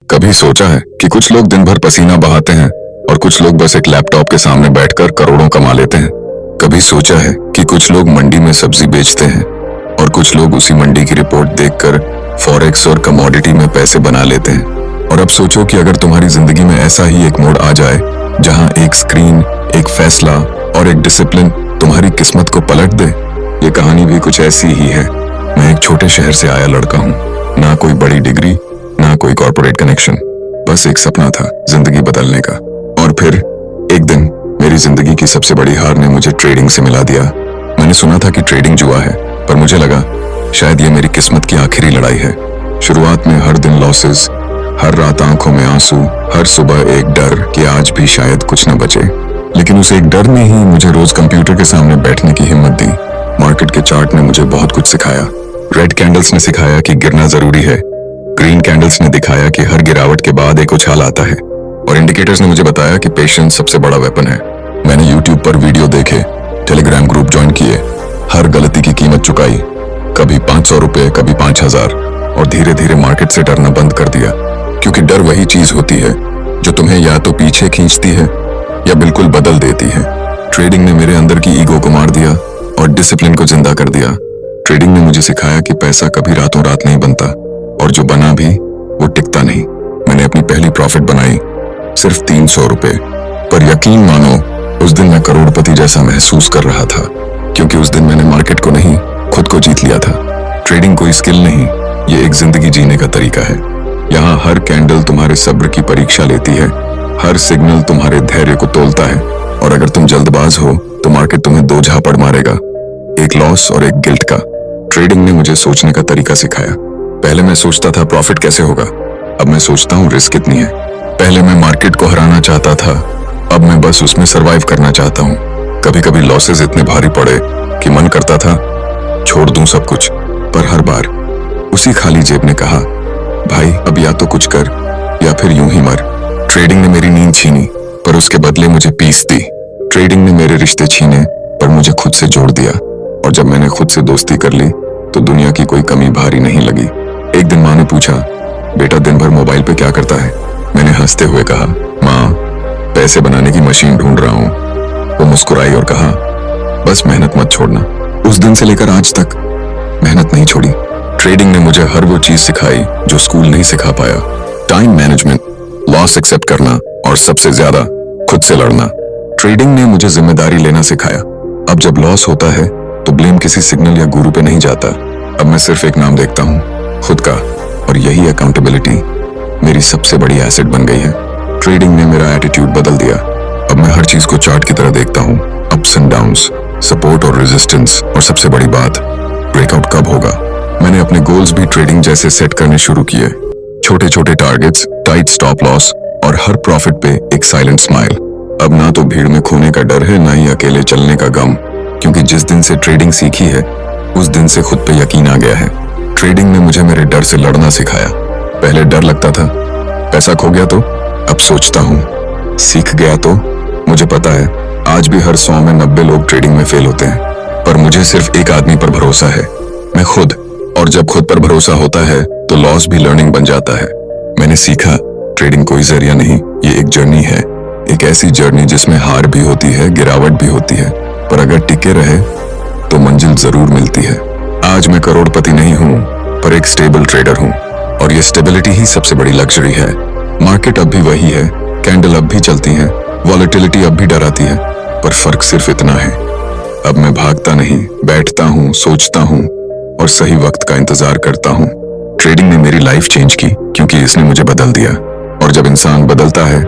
कभी सोचा है कि कुछ लोग दिन भर पसीना बहाते हैं और कुछ लोग बस एक लैपटॉप के सामने बैठकर करोड़ों कमा लेते हैं। कभी सोचा है कि कुछ लोग मंडी में सब्जी बेचते हैं और कुछ लोग उसी मंडी की रिपोर्ट देखकर फॉरेक्स और कमोडिटी में पैसे बना लेते हैं। और अब सोचो कि अगर तुम्हारी जिंदगी में ऐसा ही एक मोड़ आ जाए जहां एक स्क्रीन, एक फैसला और एक डिसिप्लिन तुम्हारी किस्मत को पलट दे। ये कहानी भी कुछ ऐसी ही है। मैं एक छोटे शहर से आया लड़का हूँ, ना कोई बड़ी डिग्री, ना कोई कॉर्पोरेट कनेक्शन, बस एक सपना था जिंदगी बदलने का। और फिर एक दिन मेरी जिंदगी की सबसे बड़ी हार ने मुझे ट्रेडिंग से मिला दिया। मैंने सुना था कि ट्रेडिंग जुआ है, पर मुझे लगा शायद ये मेरी किस्मत की आखिरी लड़ाई है। शुरुआत में हर दिन लॉसेस, हर रात आंखों में आंसू, हर सुबह एक डर कि आज भी शायद कुछ न बचे। लेकिन उस एक डर ने ही मुझे रोज कंप्यूटर के सामने बैठने की हिम्मत दी। मार्केट के चार्ट ने मुझे बहुत कुछ सिखाया। रेड कैंडल्स ने सिखाया कि गिरना जरूरी है, ग्रीन कैंडल्स ने दिखाया कि हर गिरावट के बाद एक उछाल आता है, और इंडिकेटर्स ने मुझे बताया कि पेशेंस सबसे बड़ा वेपन है। मैंने यूट्यूब पर वीडियो देखे, टेलीग्राम ग्रुप ज्वाइन किए, हर गलती की कीमत चुकाई, कभी 500 रुपए, कभी 5000, और धीरे धीरे मार्केट से डरना बंद कर दिया। क्योंकि डर वही चीज होती है जो तुम्हें या तो पीछे खींचती है या बिल्कुल बदल देती है। ट्रेडिंग ने मेरे अंदर की ईगो को मार दिया और डिसिप्लिन को जिंदा कर दिया। ट्रेडिंग ने मुझे सिखाया कि पैसा कभी रातों रात नहीं बनता, और जो बना भी वो टिकता नहीं। मैंने अपनी पहली प्रॉफिट बनाई सिर्फ 300 रुपए, पर यकीन मानो उस दिन मैं करोड़पति जैसा महसूस कर रहा था, क्योंकि उस दिन मैंने मार्केट को नहीं, खुद को जीत लिया था। ट्रेडिंग कोई स्किल नहीं, ये एक जिंदगी जीने का तरीका है। यहाँ हर कैंडल तुम्हारे सब्र की परीक्षा लेती है, हर सिग्नल तुम्हारे धैर्य को तोलता है, और अगर तुम जल्दबाज हो तो मार्केट तुम्हें दो झापड़ मारेगा, एक लॉस और एक गिल्ट का। ट्रेडिंग ने मुझे सोचने का तरीका सिखाया। पहले मैं सोचता था प्रॉफिट कैसे होगा, अब मैं सोचता हूँ रिस्क कितनी है। पहले मैं मार्केट को हराना चाहता था, अब मैं बस उसमें सरवाइव करना चाहता हूँ। कभी कभी लॉसेस इतने भारी पड़े कि मन करता था छोड़ दूं सब कुछ, पर हर बार उसी खाली जेब ने कहा, भाई अब या तो कुछ कर या फिर यूं ही मर। ट्रेडिंग ने मेरी नींद छीनी, पर उसके बदले मुझे पीस दी। ट्रेडिंग ने मेरे रिश्ते छीने, पर मुझे खुद से जोड़ दिया। और जब मैंने खुद से दोस्ती कर ली तो दुनिया की कोई कमी भारी नहीं लगी। एक दिन माँ ने पूछा, बेटा दिन भर मोबाइल पे क्या करता है? मैंने हंसते हुए कहा, माँ पैसे बनाने की मशीन ढूंढ रहा हूँ। वो मुस्कुराई और कहा, बस मेहनत मत छोड़ना। उस दिन से लेकर आज तक मेहनत नहीं छोड़ी। ट्रेडिंग ने मुझे हर वो चीज सिखाई जो स्कूल नहीं सिखा पाया। टाइम मैनेजमेंट, लॉस एक्सेप्ट करना, और सबसे ज्यादा खुद से लड़ना। ट्रेडिंग ने मुझे जिम्मेदारी लेना सिखाया। अब जब लॉस होता है तो ब्लेम किसी सिग्नल या गुरु पे नहीं जाता। अब मैं सिर्फ एक नाम देखता हूँ, खुद का, और यही अकाउंटेबिलिटी मेरी सबसे बड़ी एसेट बन गई है। ट्रेडिंग ने मेरा एटीट्यूड बदल दिया। अब मैं हर चीज को चार्ट की तरह देखता हूँ, अप्स एंड डाउन्स, सपोर्ट और रेजिस्टेंस, और सबसे बड़ी बात, ब्रेकआउट कब होगा। मैंने अपने गोल्स भी ट्रेडिंग जैसे सेट करने शुरू किए। छोटे छोटे टारगेट्स, टाइट स्टॉप लॉस, और हर प्रॉफिट पे एक साइलेंट स्माइल। अब ना तो भीड़ में खोने का डर है, ना ही अकेले चलने का गम, क्योंकि जिस दिन से ट्रेडिंग सीखी है उस दिन से खुद पे यकीन आ गया है। ट्रेडिंग ने मुझे मेरे डर से लड़ना सिखाया। पहले डर लगता था पैसा खो गया तो, अब सोचता हूँ सीख गया तो। मुझे पता है आज भी हर 100 में 90 लोग ट्रेडिंग में फेल होते हैं, पर मुझे सिर्फ एक आदमी पर भरोसा है, मैं खुद। और जब खुद पर भरोसा होता है तो लॉस भी लर्निंग बन जाता है। मैंने सीखा ट्रेडिंग कोई जरिया नहीं, ये एक जर्नी है। एक ऐसी जर्नी जिसमें हार भी होती है, गिरावट भी होती है, पर अगर टिके रहे तो मंजिल जरूर मिलती है। आज मैं करोड़पति नहीं हूँ, पर एक स्टेबल ट्रेडर हूँ, और ये स्टेबिलिटी ही सबसे बड़ी लग्जरी है। मार्केट अब भी वही है, कैंडल अब भी चलती है, वॉलेटिलिटी अब भी डराती है, पर फर्क सिर्फ इतना है, अब मैं भागता नहीं, बैठता हूँ, सोचता हूँ, और सही वक्त का इंतजार करता हूँ। ट्रेडिंग ने मेरी लाइफ चेंज की, क्योंकि इसने मुझे बदल दिया। और जब इंसान बदलता है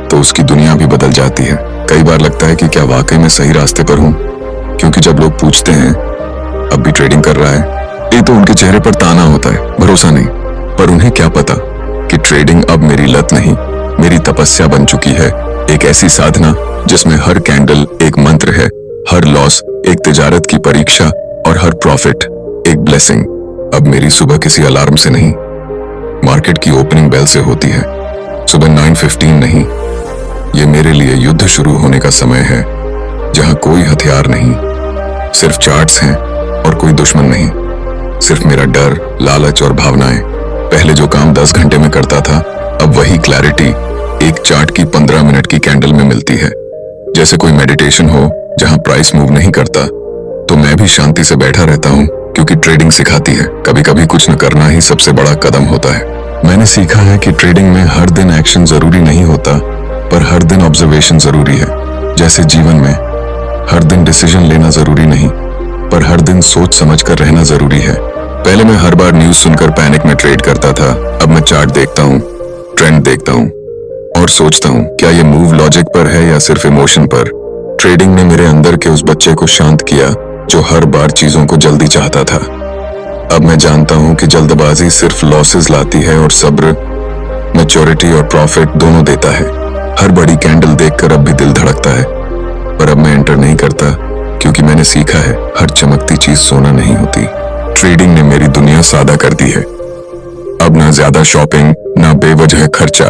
तो उसकी दुनिया भी बदल जाती है। कई बार लगता है कि क्या वाकई में सही रास्ते पर हूँ, क्योंकि जब लोग पूछते हैं अब भी ट्रेडिंग कर रहा है, ये तो उनके चेहरे पर ताना होता है, भरोसा नहीं। पर उन्हें क्या पता कि ट्रेडिंग अब मेरी लत नहीं, मेरी तपस्या बन चुकी है। एक ऐसी साधना जिसमें हर कैंडल एक मंत्र है, हर लॉस एक तिजारत की परीक्षा, और हर प्रॉफिट एक ब्लेसिंग। अब मेरी सुबह किसी अलार्म से नहीं, मार्केट की ओपनिंग बेल से होती है। सुबह 9:15 नहीं, ये मेरे लिए युद्ध शुरू होने का समय है, जहां कोई हथियार नहीं, सिर्फ चार्ट्स हैं, और कोई दुश्मन नहीं, सिर्फ मेरा डर, लालच और भावनाएं। पहले जो काम 10 घंटे में करता था अब क्लैरिटी एक चार्ट की 15 मिनट की कैंडल में मिलती है। जैसे कोई मेडिटेशन हो जहां प्राइस मूव नहीं करता, तो मैं भी शांति से बैठा रहता हूं, क्योंकि ट्रेडिंग सिखाती है कभी कभी कुछ न करना ही सबसे बड़ा कदम होता है। मैंने सीखा है कि ट्रेडिंग में हर दिन एक्शन जरूरी नहीं होता, पर हर दिन ऑब्जर्वेशन जरूरी है। जैसे जीवन में हर दिन डिसीजन लेना जरूरी नहीं, पर हर दिन सोच समझ कर रहना जरूरी है। पहले मैं हर बार न्यूज सुनकर पैनिक में ट्रेड करता था। अब मैं चार्ट देखता हूँ, ट्रेंड देखता हूँ और सोचता हूँ क्या ये मूव लॉजिक पर है या सिर्फ इमोशन पर। ट्रेडिंग ने मेरे अंदर के उस बच्चे को शांत किया जो हर बार चीजों को जल्दी चाहता था। अब मैं जानता हूँ कि जल्दबाजी सिर्फ लॉसेस लाती है और सब्र मैच्योरिटी और प्रॉफिट दोनों देता है। हर बड़ी कैंडल देखकर अब भी दिल धड़कता है, पर अब मैं एंटर नहीं करता, क्योंकि मैंने सीखा है हर चमकती चीज सोना नहीं होती। ट्रेडिंग ने मेरी दुनिया सादा कर दी है। अब ना ज्यादा शॉपिंग, ना बेवजह खर्चा,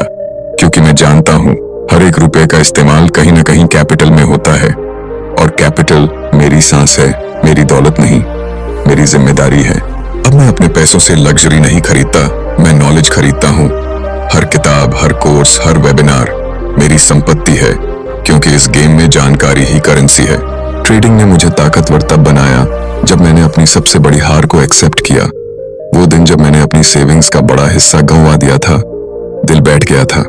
क्योंकि मैं जानता हूँ हर एक रुपए का इस्तेमाल कहीं ना कहीं कैपिटल में होता है, और कैपिटल मेरी सांस है, मेरी दौलत नहीं, मेरी जिम्मेदारी है। अब मैं अपने पैसों से लग्जरी नहीं खरीदता, मैं नॉलेज खरीदता हूँ। हर किताब, हर कोर्स, हर वेबिनार मेरी संपत्ति है, क्योंकि इस गेम में जानकारी ही करेंसी है। ट्रेडिंग ने मुझे ताकतवर तब बनाया जब मैंने अपनी सबसे बड़ी हार को एक्सेप्ट किया। वो दिन जब मैंने अपनी सेविंग्स का बड़ा हिस्सा गंवा दिया था, दिल बैठ गया था।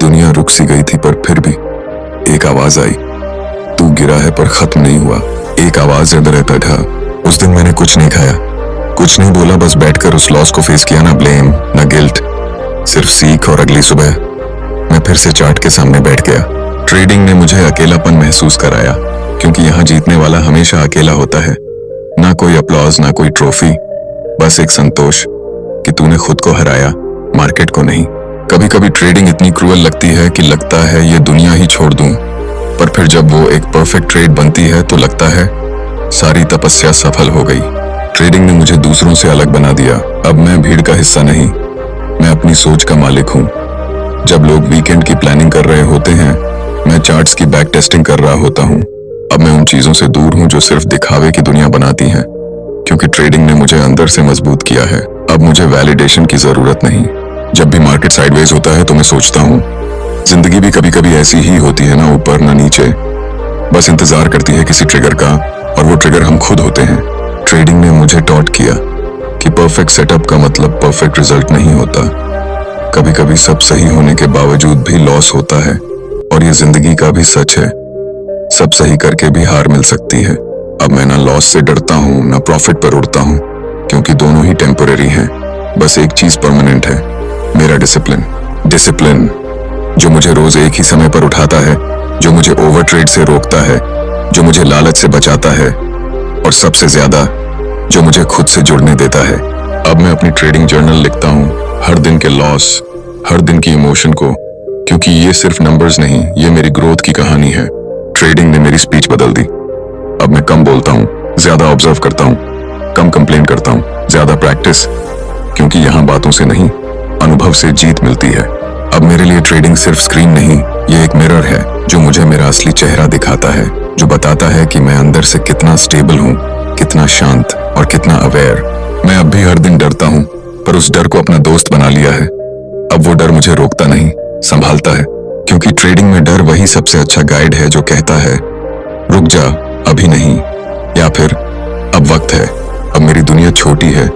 दुनिया रुक सी गई थी, पर फिर भी एक आवाज आई, तू गिरा है पर खत्म नहीं हुआ। एक आवाज अंदर बैठा। उस दिन मैंने कुछ नहीं खाया, कुछ नहीं बोला, बस बैठकर उस लॉस को फेस किया। ना ब्लेम, ना गिल्ट, सिर्फ सीख। और अगली सुबह मैं फिर से चार्ट के सामने बैठ गया। ट्रेडिंग ने मुझे अकेलापन महसूस कराया, क्योंकि यहाँ जीतने वाला हमेशा अकेला होता है। ना कोई अप्लॉज, ना कोई ट्रॉफी, बस एक संतोष कि तूने खुद को हराया, मार्केट को नहीं। कभी कभी ट्रेडिंग इतनी क्रूअल लगती है कि लगता है ये दुनिया ही छोड़ दूं, पर फिर जब वो एक परफेक्ट ट्रेड बनती है तो लगता है सारी तपस्या सफल हो गई। ट्रेडिंग ने मुझे दूसरों से अलग बना दिया। अब मैं भीड़ का हिस्सा नहीं, मैं अपनी सोच का मालिक हूँ। जब लोग वीकेंड की प्लानिंग कर रहे होते हैं, मैं चार्ट्स की बैक टेस्टिंग कर रहा होता हूँ। अब मैं उन चीजों से दूर हूँ जो सिर्फ दिखावे की दुनिया बनाती हैं, क्योंकि ट्रेडिंग ने मुझे अंदर से मजबूत किया है। अब मुझे वैलिडेशन की जरूरत नहीं। जब भी मार्केट साइडवेज होता है तो मैं सोचता हूँ जिंदगी भी कभी कभी ऐसी ही होती है, ना ऊपर ना नीचे, बस इंतजार करती है किसी ट्रिगर का, और वो ट्रिगर हम खुद होते हैं। ट्रेडिंग ने मुझे टॉट किया कि परफेक्ट सेटअप का मतलब परफेक्ट रिजल्ट नहीं होता। कभी कभी सब सही होने के बावजूद भी लॉस होता है, और ये जिंदगी का भी सच है। सब सही करके भी हार मिल सकती है। अब मैं ना लॉस से डरता हूँ, ना प्रॉफिट पर उड़ता हूँ, क्योंकि दोनों ही टेम्पररी हैं। बस एक चीज परमानेंट है, मेरा डिसिप्लिन। डिसिप्लिन जो मुझे रोज एक ही समय पर उठाता है, जो मुझे ओवर ट्रेड से रोकता है, जो मुझे लालच से बचाता है, और सबसे ज्यादा जो मुझे खुद से जुड़ने देता है। अब मैं अपनी ट्रेडिंग जर्नल लिखता हूँ, हर दिन के लॉस, हर दिन की इमोशन को, क्योंकि ये सिर्फ नंबर्स नहीं, ये मेरी ग्रोथ की कहानी है। ट्रेडिंग ने मेरी स्पीच बदल दी। अब मैं कम बोलता हूँ, ज्यादा ऑब्जर्व करता हूँ, कम कंप्लेन करता हूँ, ज्यादा प्रैक्टिस, क्योंकि यहाँ बातों से नहीं, अनुभव से जीत मिलती है। अब मेरे लिए ट्रेडिंग सिर्फ स्क्रीन नहीं, ये एक मिरर है जो मुझे मेरा असली चेहरा दिखाता है, जो बताता है कि मैं अंदर से कितना स्टेबल हूँ, कितना शांत और कितना अवेयर। मैं अब भी हर दिन डरता हूँ, पर उस डर को अपना दोस्त बना लिया है। अब वो डर मुझे रोकता नहीं, संभालता है, क्योंकि ट्रेडिंग में डर वही सबसे अच्छा गाइड है जो कहता है रुक जा, अभी नहीं, या फिर अब वक्त है। अब मेरी दुनिया छोटी है,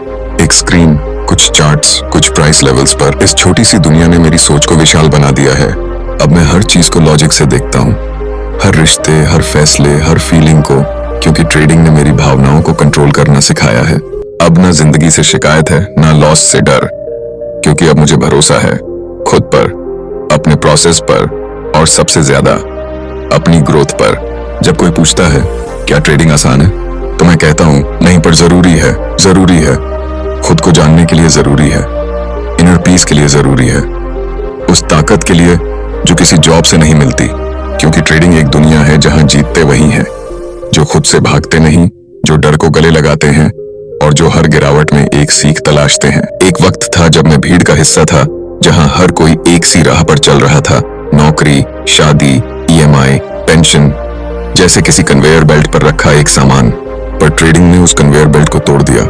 एक स्क्रीन, कुछ चार्ट्स, कुछ प्राइस लेवल्स पर। इस छोटी सी दुनिया ने मेरी सोच को विशाल बना दिया है। अब मैं हर चीज को लॉजिक से देखता हूँ, हर रिश्ते, हर फैसले, हर फीलिंग को, क्योंकि ट्रेडिंग ने मेरी भावनाओं को कंट्रोल करना सिखाया है। अब ना जिंदगी से शिकायत है, ना लॉस से डर, क्योंकि अब मुझे भरोसा है खुद पर, अपने प्रोसेस पर, और सबसे ज्यादा अपनी ग्रोथ पर। जब कोई पूछता है क्या ट्रेडिंग आसान है, तो मैं कहता हूँ नहीं, पर जरूरी है, जरूरी है। खुद को जानने के लिए जरूरी है, इनर पीस के लिए जरूरी है, उस ताकत के लिए जो किसी जॉब से नहीं मिलती, क्योंकि ट्रेडिंग एक दुनिया है जहां जीतते वही हैं जो खुद से भागते नहीं, जो डर को गले लगाते हैं, और जो हर गिरावट में एक सीख तलाशते हैं। एक वक्त था जब मैं भीड़ का हिस्सा था, जहां हर कोई एक सी राह पर चल रहा था, नौकरी, शादी, EMI, पेंशन, जैसे किसी कन्वेयर बेल्ट पर रखा एक सामान। पर ट्रेडिंग ने उस कन्वेयर बेल्ट को तोड़ दिया।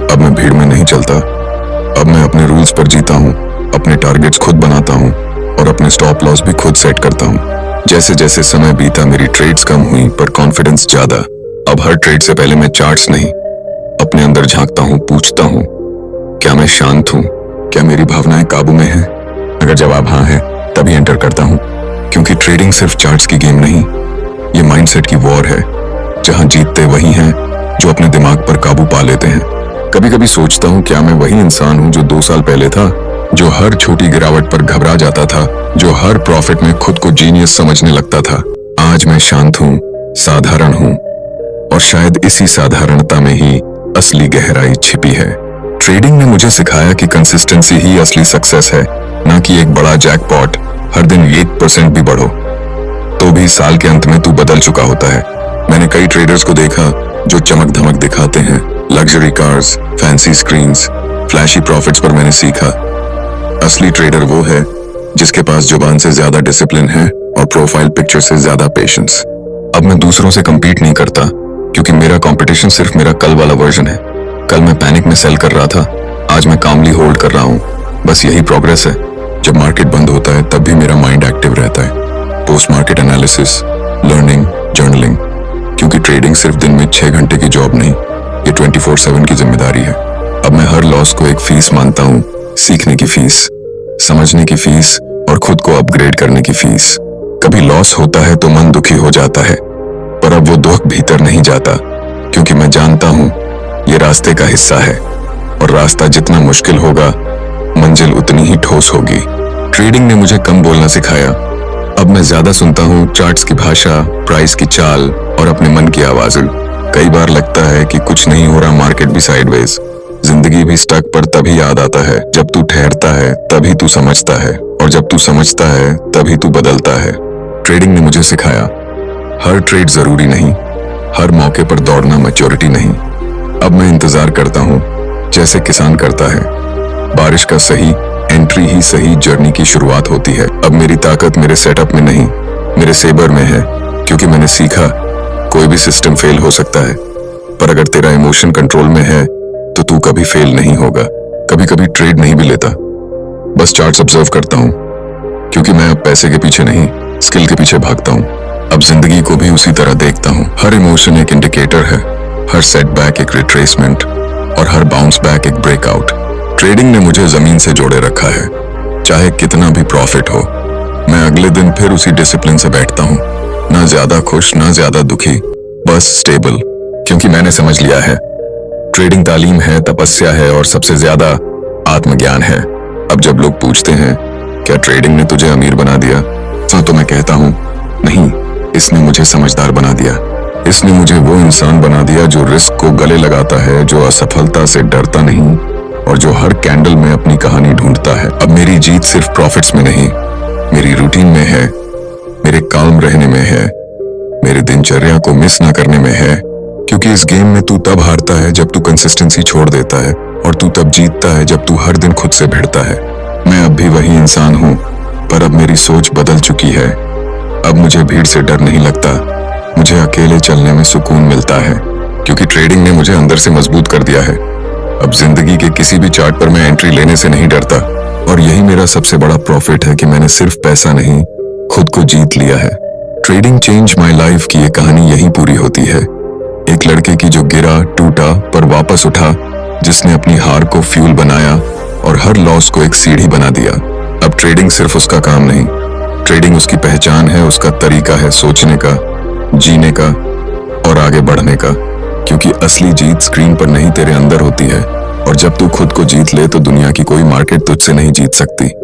अब मैं भीड़ में नहीं चलता, अब मैं अपने रूल्स पर जीता हूँ, अपने टारगेट्स खुद बनाता हूँ, अपने स्टॉप लॉस भी खुद सेट करता हूँ। जैसे जैसे समय बीता मेरी ट्रेड्स कम हुई पर कॉन्फिडेंस ज्यादा। अब हर ट्रेड से पहले मैं चार्ट्स नहीं, अपने अंदर झांकता हूँ, पूछता हूँ क्या मैं शांत हूँ, क्या मेरी भावनाएं काबू में हैं? अगर जवाब हाँ है तभी एंटर करता हूँ, क्योंकि ट्रेडिंग सिर्फ चार्ट्स की गेम नहीं, ये माइंडसेट की वॉर है जहां जीतते वही हैं जो अपने दिमाग पर काबू पा लेते हैं। कभी कभी सोचता हूँ क्या मैं वही इंसान हूँ जो 2 साल पहले था, जो हर छोटी गिरावट पर घबरा जाता था, जो हर प्रॉफिट में खुद को जीनियस समझने लगता था। आज मैं शांत हूँ, साधारण हूँ, और शायद इसी साधारणता में ही असली गहराई छिपी है। ट्रेडिंग ने मुझे सिखाया कि कंसिस्टेंसी ही असली सक्सेस है, ना कि एक बड़ा जैकपॉट। हर दिन 1% भी बढ़ो तो भी साल के अंत में तू बदल चुका होता है। मैंने कई ट्रेडर्स को देखा जो चमक धमक दिखाते हैं, luxury cars, fancy screens, flashy profits, पर मैंने सीखा असली ट्रेडर वो है जिसके पास जुबान से ज्यादा डिसिप्लिन है और प्रोफाइल पिक्चर से ज्यादा पेशेंस। अब मैं दूसरों से compete नहीं करता, क्योंकि मेरा कंपटीशन सिर्फ मेरा कल वाला वर्जन है। कल मैं पैनिक में सेल कर रहा था, आज मैं कामली होल्ड कर रहा हूँ। बस यही प्रोग्रेस है। जब मार्केट बंद होता है तब भी मेरा माइंड एक्टिव रहता है। Post market analysis, learning, journaling, क्योंकि ट्रेडिंग सिर्फ दिन में 6 घंटे की जॉब नहीं, ये 24/7 की जिम्मेदारी है। अब मैं हर लॉस को एक फीस मानता हूँ, सीखने की फीस, समझने की फीस और खुद को अपग्रेड करने की फीस। कभी लॉस होता है तो मन दुखी हो जाता है, पर अब वो दुख भीतर नहीं जाता, क्योंकि मैं जानता हूँ ये रास्ते का हिस्सा है, और रास्ता जितना मुश्किल होगा मंजिल उतनी ही ठोस होगी। ट्रेडिंग ने मुझे कम बोलना सिखाया। अब मैं ज्यादा सुनता हूँ चार्ट्स की भाषा, प्राइस की चाल और अपने मन की आवाजें। कई बार लगता है कि कुछ नहीं हो रहा, मार्केट भी साइडवेज, जिंदगी भी स्टक, पर तभी याद आता है जब तू ठहरता है तभी तू समझता है, और जब तू समझता है तभी तू बदलता है। ट्रेडिंग ने मुझे सिखाया हर ट्रेड जरूरी नहीं, हर मौके पर दौड़ना मैच्योरिटी नहीं। अब मैं इंतजार करता हूँ जैसे किसान करता है। बारिश का सही एंट्री ही सही जर्नी की शुरुआत होती है। अब मेरी ताकत मेरे सेटअप में नहीं, मेरे सेबर में है, क्योंकि मैंने सीखा कोई भी सिस्टम फेल हो सकता है, पर अगर तेरा इमोशन कंट्रोल में है तो तू कभी फेल नहीं होगा। कभी कभी ट्रेड नहीं भी लेता, बस चार्ट्स ऑब्जर्व करता हूँ, क्योंकि मैं अब पैसे के पीछे नहीं, स्किल के पीछे भागता हूँ। अब जिंदगी को भी उसी तरह देखता हूँ। हर इमोशन एक इंडिकेटर है, हर सेटबैक एक रिट्रेसमेंट, और हर बाउंस बैक एक ब्रेकआउट। ट्रेडिंग ने मुझे जमीन से जोड़े रखा है। चाहे कितना भी प्रॉफिट हो, मैं अगले दिन फिर उसी डिसिप्लिन से बैठता हूँ, ना ज्यादा खुश ना ज्यादा दुखी, बस स्टेबल, क्योंकि मैंने समझ लिया है ट्रेडिंग तालीम है, तपस्या है, और सबसे ज्यादा आत्मज्ञान है। अब जब लोग पूछते हैं क्या ट्रेडिंग ने तुझे अमीर बना दिया, तो मैं कहता हूँ नहीं, इसने मुझे समझदार बना दिया। इसने मुझे वो इंसान बना दिया जो रिस्क को गले लगाता है, जो असफलता से डरता नहीं, और जो हर कैंडल में अपनी कहानी ढूंढता है। अब मेरी जीत सिर्फ प्रॉफिट्स में नहीं, मेरी रूटीन में है, मेरे काम रहने में है, मेरे दिनचर्या को मिस ना करने में है, क्योंकि इस गेम में तू तब हारता है जब तू कंसिस्टेंसी छोड़ देता है, और तू तब जीतता है जब तू हर दिन खुद से भिड़ता है। मैं अब भी वही इंसान हूँ, पर अब मेरी सोच बदल चुकी है। अब मुझे भीड़ से डर नहीं लगता, मुझे अकेले चलने में सुकून मिलता है, क्योंकि ट्रेडिंग ने मुझे अंदर से मजबूत कर दिया है। अब जिंदगी के किसी भी चार्ट पर मैं एंट्री लेने से नहीं डरता, और यही मेरा सबसे बड़ा प्रॉफिट है कि मैंने सिर्फ पैसा नहीं, खुद को जीत लिया है। ट्रेडिंग चेंज माय लाइफ की ये कहानी यही पूरी होती है। एक लड़के की जो गिरा, टूटा, पर वापस उठा, जिसने अपनी हार को फ्यूल बनाया और हर लॉस को एक सीढ़ी बना दिया। अब ट्रेडिंग सिर्फ उसका काम नहीं, ट्रेडिंग उसकी पहचान है, उसका तरीका है सोचने का, जीने का और आगे बढ़ने का, क्योंकि असली जीत स्क्रीन पर नहीं तेरे अंदर होती है, और जब तू खुद को जीत ले तो दुनिया की कोई मार्केट तुझसे नहीं जीत सकती।